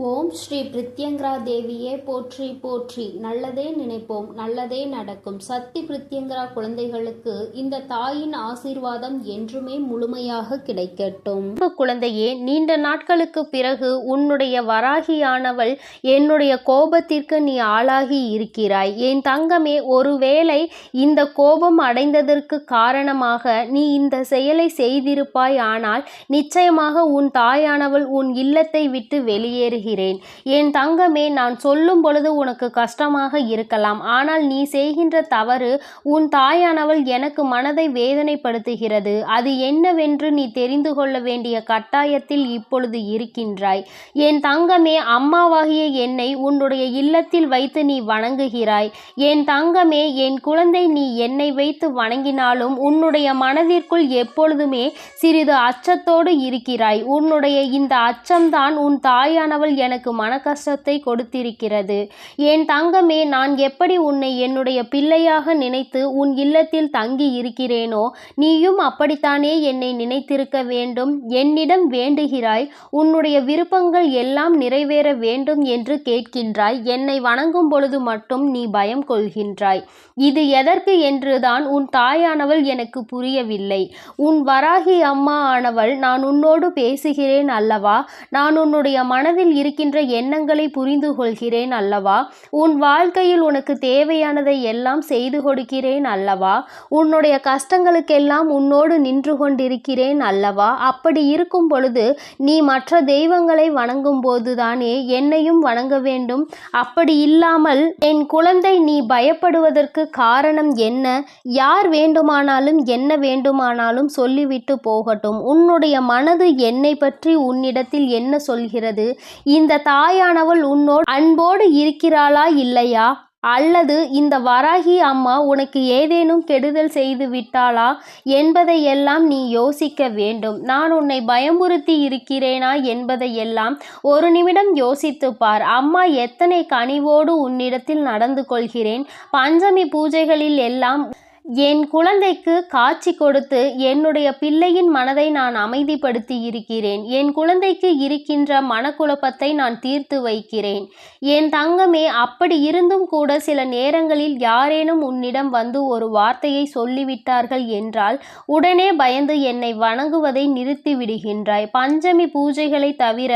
ஓம் ஸ்ரீ பிரித்யங்கரா தேவியே போற்றி போற்றி. நல்லதே நினைப்போம், நல்லதே நடக்கும். சக்தி பிரித்யங்கரா குழந்தைகளுக்கு இந்த தாயின் ஆசீர்வாதம் என்றுமே முழுமையாக கிடைக்கட்டும். குழந்தையே, நீண்ட நாட்களுக்கு பிறகு உன்னுடைய வராகியானவள் என்னுடைய கோபத்திற்கு நீ ஆளாகி இருக்கிறாய். என் தங்கமே, ஒருவேளை இந்த கோபம் அடைந்ததற்கு காரணமாக நீ இந்த செயலை செய்திருப்பாய். ஆனால் நிச்சயமாக உன் தாயானவள் உன் இல்லத்தை விட்டு வெளியேறுகிறாள். என் தங்கமே, நான் சொல்லும் பொழுது உனக்கு கஷ்டமாக இருக்கலாம். ஆனால் நீ செய்கின்ற தவறு உன் தாயானவள் எனக்கு மனதை வேதனைப்படுத்துகிறது. அது என்னவென்று நீ தெரிந்து கொள்ள வேண்டிய கட்டாயத்தில் இப்பொழுது இருக்கின்றாய். என் தங்கமே, அம்மாவாகிய என்னை உன்னுடைய இல்லத்தில் வைத்து நீ வணங்குகிறாய். என் தங்கமே, என் குழந்தை, நீ என்னை வைத்து வணங்கினாலும் உன்னுடைய மனதிற்குள் எப்பொழுதுமே சிறிது அச்சத்தோடு இருக்கிறாய். உன்னுடைய இந்த அச்சம்தான் உன் தாயானவள் எனக்கு மன கஷ்டத்தை கொடுத்திருக்கிறது. என் தங்கமே, நான் எப்படி உன்னை என்னுடைய பிள்ளையாக நினைத்து உன் இல்லத்தில் தங்கி இருக்கிறேனோ நீயும் அப்படித்தானே என்னை நினைத்திருக்க வேண்டும். என்னிடம் வேண்டுகிறாய், உன்னுடைய விருப்பங்கள் எல்லாம் நிறைவேற வேண்டும் என்று கேட்கின்றாய். என்னை வணங்கும் பொழுது மட்டும் நீ பயம் கொள்கின்றாய். இது எதற்கு என்றுதான் உன் தாயானவள் எனக்கு புரியவில்லை. உன் வராகி அம்மா ஆனவள் நான் உன்னோடு பேசுகிறேன் அல்லவா? நான் உன்னுடைய மனதில் இருக்கின்ற எண்ணங்களை புரிந்து கொள்கிறேன் அல்லவா? உன் வாழ்க்கையில் உனக்கு தேவையானதை எல்லாம் செய்து கொடுக்கிறேன் அல்லவா? உன்னுடைய கஷ்டங்களுக்கெல்லாம் உன்னோடு நின்று கொண்டிருக்கிறேன் அல்லவா? அப்படி இருக்கும் பொழுது நீ மற்ற தெய்வங்களை வணங்கும் போதுதானே என்னையும் வணங்க வேண்டும். அப்படி இல்லாமல் என் குழந்தை, நீ பயப்படுவதற்கு காரணம் என்ன? யார் வேண்டுமானாலும் என்ன வேண்டுமானாலும் சொல்லிவிட்டு போகட்டும். உன்னுடைய மனது என்னை பற்றி உன்னிடத்தில் என்ன சொல்கிறது? இந்த தாயானவள் உன்னோடு அன்போடு இருக்கிறாளா இல்லையா? அல்லது இந்த வராகி அம்மா உனக்கு ஏதேனும் கெடுதல் செய்து விட்டாளா என்பதையெல்லாம் நீ யோசிக்க வேண்டும். நான் உன்னை பயமுறுத்தி இருக்கிறேனா என்பதையெல்லாம் ஒரு நிமிடம் யோசித்து பார். அம்மா எத்தனை கனிவோடு உன்னிடத்தில் நடந்து கொள்கிறேன். பஞ்சமி பூஜைகளில் எல்லாம் என் குழந்தைக்கு காட்சி கொடுத்து என்னுடைய பிள்ளையின் மனதை நான் அமைதிப்படுத்தி இருக்கிறேன். என் குழந்தைக்கு இருக்கின்ற மனக்குழப்பத்தை நான் தீர்த்து வைக்கிறேன். என் தங்கமே, அப்படி இருந்தும் கூட சில நேரங்களில் யாரேனும் உன்னிடம் வந்து ஒரு வார்த்தையை சொல்லிவிட்டார்கள் என்றால் உடனே பயந்து என்னை வணங்குவதை நிறுத்தி விடுகின்றாய். பஞ்சமி பூஜைகளை தவிர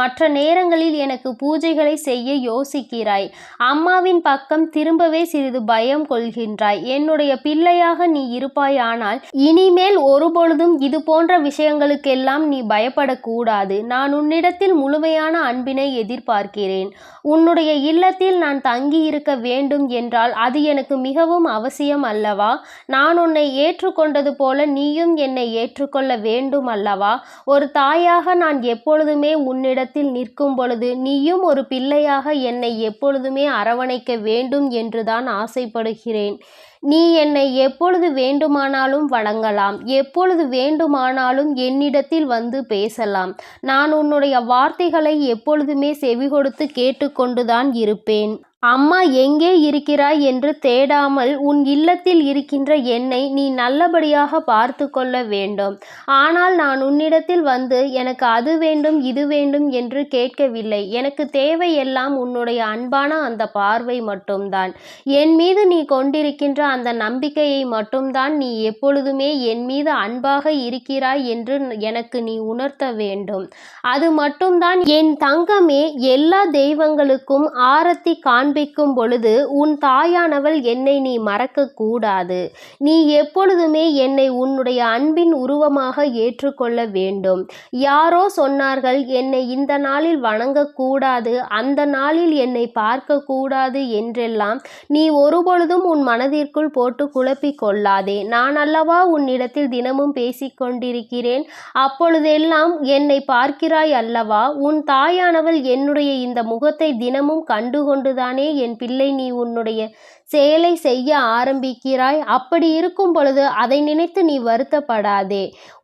மற்ற நேரங்களில் எனக்கு பூஜைகளை செய்ய யோசிக்கிறாய். அம்மாவின் பக்கம் திரும்பவே சிறிது பயம் கொள்கின்றாய். என்னுடைய பிள்ளையாக நீ இருப்பாயானால் இனிமேல் ஒருபொழுதும் இது போன்ற விஷயங்களுக்கெல்லாம் நீ பயப்படக்கூடாது. நான் உன்னிடத்தில் முழுமையான அன்பினை எதிர்பார்க்கிறேன். உன்னுடைய இல்லத்தில் நான் தங்கி இருக்க வேண்டும் என்றால் அது எனக்கு மிகவும் அவசியம் அல்லவா? நான் உன்னை ஏற்றுக்கொண்டது போல நீயும் என்னை ஏற்றுக்கொள்ள வேண்டும் அல்லவா? ஒரு தாயாக நான் எப்பொழுதுமே உன்னிடத்தில் நிற்கும் பொழுது நீயும் ஒரு பிள்ளையாக என்னை எப்பொழுதுமே அரவணைக்க வேண்டும் என்றுதான் ஆசைப்படுகிறேன். நீ என்னை எப்பொழுது வேண்டுமானாலும் வணங்கலாம். எப்பொழுது வேண்டுமானாலும் என்னிடத்தில் வந்து பேசலாம். நான் உன்னுடைய வார்த்தைகளை எப்பொழுதுமே செவிகொடுத்து கேட்டுக்கொண்டுதான் இருப்பேன். அம்மா எங்கே இருக்கிறாய் என்று தேடாமல் உன் இல்லத்தில் இருக்கின்ற என்னை நீ நல்லபடியாக பார்த்து கொள்ள வேண்டும். ஆனால் நான் உன்னிடத்தில் வந்து எனக்கு அது வேண்டும் இது வேண்டும் என்று கேட்கவில்லை. எனக்கு தேவையெல்லாம் உன்னுடைய அன்பான அந்த பார்வை மட்டும்தான். என் மீது நீ கொண்டிருக்கின்ற அந்த நம்பிக்கையை மட்டும்தான். நீ எப்பொழுதுமே என் மீது அன்பாக இருக்கிறாய் என்று எனக்கு நீ உணர்த்த வேண்டும். அது மட்டும்தான். என் தங்கமே, எல்லா தெய்வங்களுக்கும் ஆரத்தி காண்பிக்கும் பொழுது உன் தாயானவள் என்னை நீ மறக்க கூடாது. நீ எப்பொழுதுமே என்னை உன்னுடைய அன்பின் உருவமாக ஏற்றுக்கொள்ள வேண்டும். யாரோ சொன்னார்கள் என்னை இந்த நாளில் வணங்கக்கூடாது, அந்த நாளில் என்னை பார்க்க கூடாது என்றெல்லாம் நீ ஒருபொழுதும் உன் மனதிற்குள் போட்டு குழப்பிக் கொள்ளாதே. நான் அல்லவா உன்னிடத்தில் தினமும் பேசிக்கொண்டிருக்கிறேன். அப்பொழுதெல்லாம் என்னை பார்க்கிறாய் அல்லவா? உன் தாயானவள் என்னுடைய இந்த முகத்தை தினமும் கண்டுகொண்டுதானே என் பிள்ளை நீ உன்னுடைய செயலை செய்ய ஆரம்பிக்கிறாய். அப்படி இருக்கும் பொழுது அதை நினைத்து நீ வருத்தப்படாதே.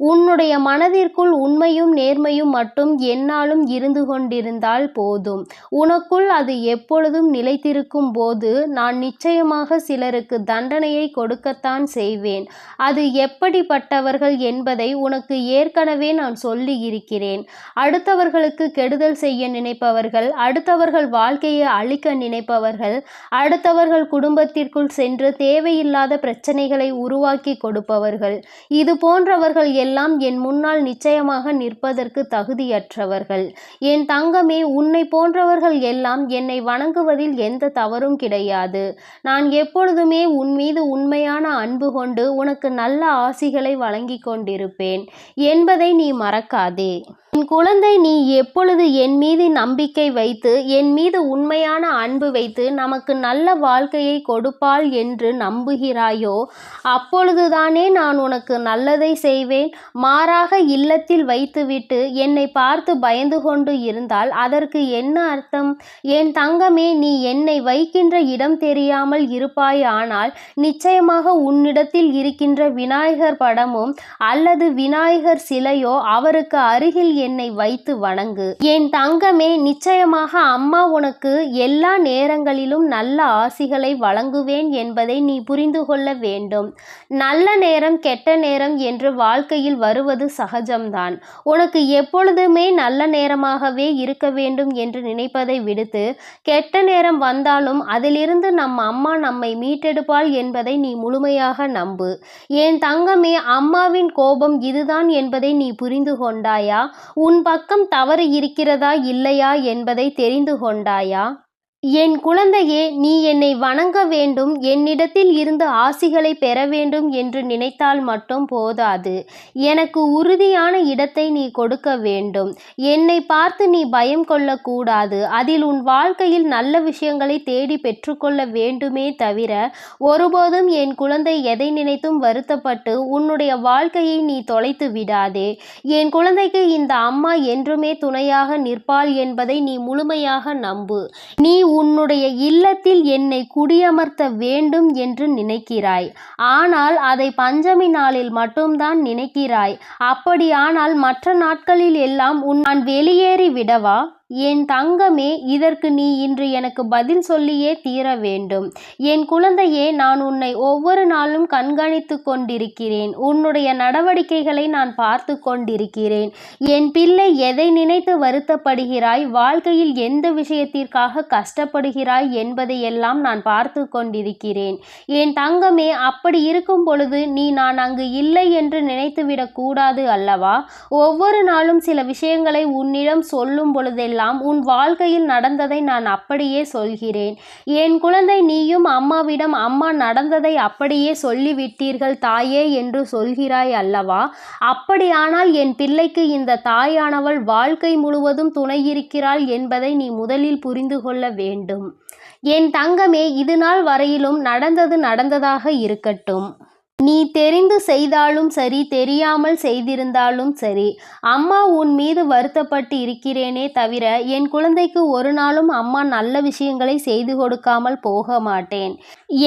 உன்னுடைய மனதிற்குள் உண்மையும் நேர்மையும் மட்டும் எந்நாளும் இருந்து கொண்டிருந்தால் போதும். உனக்குள் அது எப்பொழுதும் நிலைத்திருக்கும் போது நான் நிச்சயமாக சிலருக்கு தண்டனையை கொடுக்கத்தான் செய்வேன். அது எப்படிப்பட்டவர்கள் என்பதை உனக்கு ஏற்கனவே நான் சொல்லி இருக்கிறேன். அடுத்தவர்களுக்கு கெடுதல் செய்ய நினைப்பவர்கள், அடுத்தவர்கள் வாழ்க்கையை அழிக்க நினைப்பவர்கள், அடுத்தவர்கள் குடும்பத்திற்குள் சென்று தேவையில்லாத பிரச்சனைகளை உருவாக்கி கொடுப்பவர்கள், இது போன்றவர்கள் எல்லாம் என் முன்னால் நிச்சயமாக நிற்பதற்கு தகுதியற்றவர்கள். என் தங்கமே, உன்னை போன்றவர்கள் எல்லாம் என்னை வணங்குவதில் எந்த தவறும் கிடையாது. நான் எப்பொழுதுமே உன் மீது உண்மையான அன்பு கொண்டு உனக்கு நல்ல ஆசிகளை வழங்கி கொண்டிருப்பேன் என்பதை நீ மறக்காதே. என் குழந்தை, நீ எப்பொழுது என் மீது நம்பிக்கை வைத்து என் மீது உண்மையான அன்பு வைத்து நமக்கு நல்ல வாழ்க்கையை கொடுப்பாள் என்று நம்புகிறாயோ அப்பொழுதுதானே நான் உனக்கு நல்லதை செய்வேன். மாறாக இல்லத்தில் வைத்துவிட்டு என்னை பார்த்து பயந்து கொண்டு இருந்தால் அதற்கு என்ன அர்த்தம்? என் தங்கமே, நீ என்னை வைக்கின்ற இடம் தெரியாமல் இருப்பாய். ஆனால் நிச்சயமாக உன்னிடத்தில் இருக்கின்ற விநாயகர் படமும் அல்லது விநாயகர் சிலையோ அவருக்கு அருகில் என்னை வைத்து வணங்கு. என் தங்கமே, நிச்சயமாக அம்மா உனக்கு எல்லா நேரங்களிலும் நல்ல ஆசிகளை வழங்குவேன் என்பதை நீ புரிந்து கொள்ள வேண்டும். நல்ல நேரம் கெட்ட நேரம் என்று வாழ்க்கையில் வருவது சகஜம்தான். உனக்கு எப்பொழுதுமே நல்ல நேரமாகவே இருக்க வேண்டும் என்று நினைப்பதை விடுத்து கெட்ட நேரம் வந்தாலும் அதிலிருந்து நம் அம்மா நம்மை மீட்டெடுப்பாள் என்பதை நீ முழுமையாக நம்பு. என் தங்கமே, அம்மாவின் கோபம் இதுதான் என்பதை நீ புரிந்து கொண்டாயா? உன் பக்கம் தவறு இருக்கிறதா இல்லையா என்பதை தெரிந்து கொண்டாயா? என் குழந்தையே, நீ என்னை வணங்க வேண்டும், என்னிடத்தில் இருந்து ஆசிகளை பெற வேண்டும் என்று நினைத்தால் மட்டும் போதாது. எனக்கு உறுதியான இடத்தை நீ கொடுக்க வேண்டும். என்னை பார்த்து நீ பயம் கொள்ளக்கூடாது. அதில் உன் வாழ்க்கையில் நல்ல விஷயங்களை தேடி பெற்றுக்கொள்ள வேண்டுமே தவிர ஒருபோதும் என் குழந்தை எதை நினைத்தும் வருத்தப்பட்டு உன்னுடைய வாழ்க்கையை நீ தொலைத்து விடாதே. என் குழந்தைக்கு இந்த அம்மா என்றுமே துணையாக நிற்பாள் என்பதை நீ முழுமையாக நம்பு. நீ உன்னுடைய இல்லத்தில் என்னை குடியமர்த்த வேண்டும் என்று நினைக்கிறாய். ஆனால் அதை பஞ்சமி நாளில் மட்டும்தான் நினைக்கிறாய். அப்படியானால் மற்ற நாட்களில் எல்லாம் நான் வெளியேறி விடவா? என் தங்கமே, இதற்கு நீ இன்று எனக்கு பதில் சொல்லியே தீர வேண்டும். என் குழந்தையே, நான் உன்னை ஒவ்வொரு நாளும் கண்காணித்து கொண்டிருக்கிறேன். உன்னுடைய நடவடிக்கைகளை நான் பார்த்து கொண்டிருக்கிறேன். என் பிள்ளை, எதை நினைத்து வருத்தப்படுகிறாய், வாழ்க்கையில் எந்த விஷயத்திற்காக கஷ்டப்படுகிறாய் என்பதையெல்லாம் நான் பார்த்து கொண்டிருக்கிறேன். என் தங்கமே, அப்படி இருக்கும் பொழுது நீ நான் அங்கு இல்லை என்று நினைத்துவிடக் கூடாது அல்லவா? ஒவ்வொரு நாளும் சில விஷயங்களை உன்னிடம் சொல்லும் பொழுதெல்லாம் உன் வாழ்க்கையில் நடந்ததை நான் அப்படியே சொல்கிறேன். என் குழந்தை, நீயும் அம்மாவிடம் அம்மா நடந்ததை அப்படியே சொல்லிவிட்டீர்கள் தாயே என்று சொல்கிறாய் அல்லவா? அப்படியானால் என் பிள்ளைக்கு இந்த தாயானவள் வாழ்க்கை முழுவதும் துணையிருக்கிறாள் என்பதை நீ முதலில் புரிந்து கொள்ள வேண்டும். என் தங்கமே, இது நாள் வரையிலும் நடந்தது நடந்ததாக இருக்கட்டும். நீ தெரிந்து செய்தாலும் சரி, தெரியாமல் செய்திருந்தாலும் சரி, அம்மா உன் மீது வருத்தப்பட்டு இருக்கிறேனே தவிர என் குழந்தைக்கு ஒரு நாளும் அம்மா நல்ல விஷயங்களை செய்து கொடுக்காமல் போக மாட்டேன்.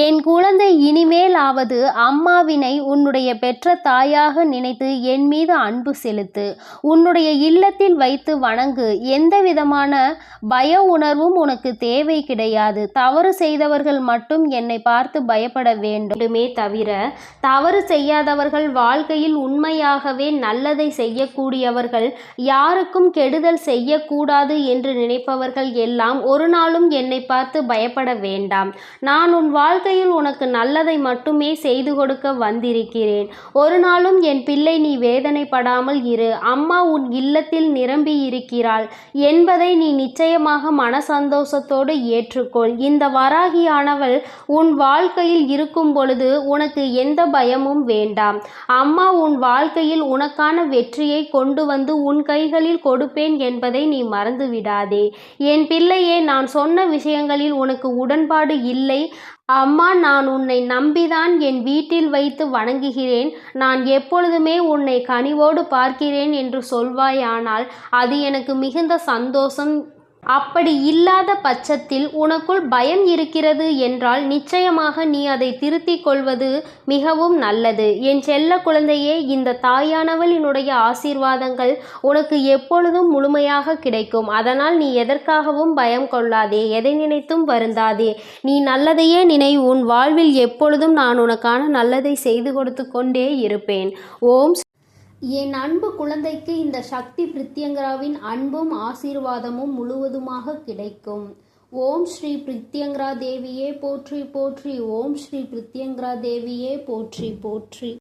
என் குழந்தை, இனிமேலாவது அம்மாவினை உன்னுடைய பெற்ற தாயாக நினைத்து என் மீது அன்பு செலுத்து. உன்னுடைய இல்லத்தில் வைத்து வணங்கு. எந்த விதமான பய உணர்வும் உனக்கு தேவை கிடையாது. தவறு செய்தவர்கள் மட்டும் என்னை பார்த்து பயப்பட வேண்டுமே தவிர தவறு செய்யாதவர்கள், வாழ்க்கையில் உண்மையாகவே நல்லதை செய்யக்கூடியவர்கள், யாருக்கும் கெடுதல் செய்யக்கூடாது என்று நினைப்பவர்கள் எல்லாம் ஒரு நாளும் என்னை பார்த்து பயப்பட வேண்டாம். நான் உன் வாழ்க்கையில் உனக்கு நல்லதை மட்டுமே செய்து கொடுக்க வந்திருக்கிறேன். ஒரு நாளும் என் பிள்ளை நீ வேதனைப்படாமல் இரு. அம்மா உன் இல்லத்தில் நிரம்பி இருக்கிறாள் என்பதை நீ நிச்சயமாக மன சந்தோஷத்தோடு ஏற்றுக்கொள். இந்த வராகியானவள் உன் வாழ்க்கையில் இருக்கும் பொழுது உனக்கு எந்த பயமும் வேண்டாம். அம்மா உன் வாழ்க்கையில் உனக்கான வெற்றியை கொண்டு வந்து உன் கைகளில் கொடுப்பேன் என்பதை நீ மறந்து விடாதே. என் பிள்ளையே, நான் சொன்ன விஷயங்களில் உனக்கு உடன்பாடு இல்லை. அம்மா, நான் உன்னை நம்பிதான் என் வீட்டில் வைத்து வணங்குகிறேன். நான் எப்பொழுதுமே உன்னை கனிவோடு பார்க்கிறேன் என்று சொல்வாயானால் அது எனக்கு மிகுந்த சந்தோஷம். அப்படி இல்லாத பட்சத்தில் உனக்குள் பயம் இருக்கிறது என்றால் நிச்சயமாக நீ அதை திருத்திக் கொள்வது மிகவும் நல்லது. என் செல்ல குழந்தையே, இந்த தாயானவளினுடைய ஆசீர்வாதங்கள் உனக்கு எப்பொழுதும் முழுமையாக கிடைக்கும். அதனால் நீ எதற்காகவும் பயம் கொள்ளாதே, எதை நினைத்தும் வருந்தாதே. நீ நல்லதையே நினை. உன் வாழ்வில் எப்பொழுதும் நான் உனக்கான நல்லதை செய்து கொடுத்து கொண்டே இருப்பேன். ஓம். என் அன்பு குழந்தைக்கு இந்த சக்தி பிரித்யங்கராவின் அன்பும் ஆசீர்வாதமும் முழுவதுமாக கிடைக்கும். ஓம் ஸ்ரீ பிரித்யங்கரா தேவியே போற்றி போற்றி. ஓம் ஸ்ரீ பிரித்யங்கரா தேவியே போற்றி போற்றி.